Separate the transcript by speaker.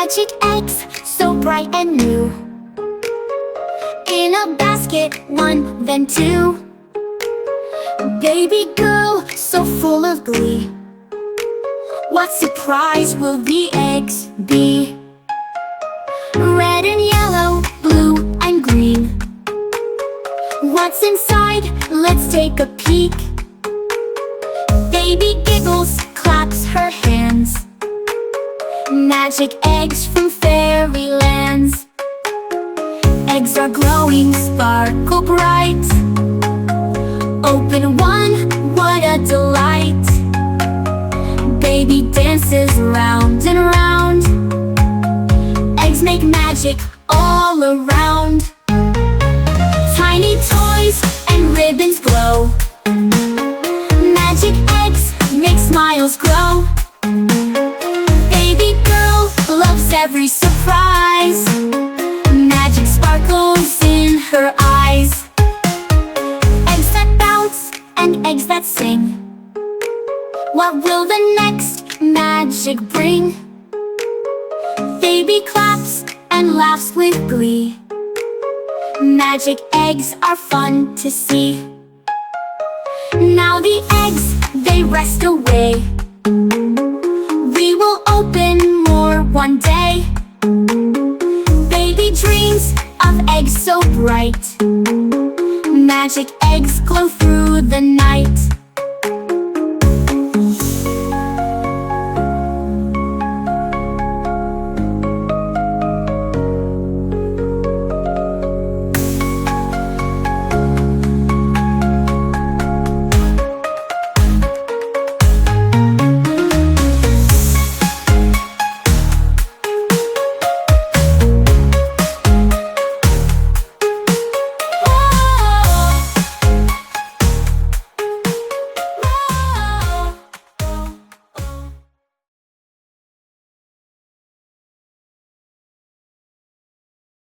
Speaker 1: Magic eggs, so bright and new. In a basket, one, then two. Baby girl, so full of glee. What surprise will the eggs be? Red and yellow, blue and green. What's inside? Let's take a peek. Baby giggles, claps her hands. Magic eggs from fairy lands. Eggs are glowing, sparkle bright. Open one, what a delight. Baby dances round and round. Eggs make magic all around. Tiny toys and ribbons glow. Magic eggs make smiles grow. Baby girl loves every surprise. Magic sparkles in her eyes. Eggs that bounce and eggs that sing. What will the next magic bring? Baby claps and laughs with glee. Magic eggs are fun to see. Now the eggs, they rest away. We will open more one day. Baby dreams of eggs so bright. Magic eggs glow through the night.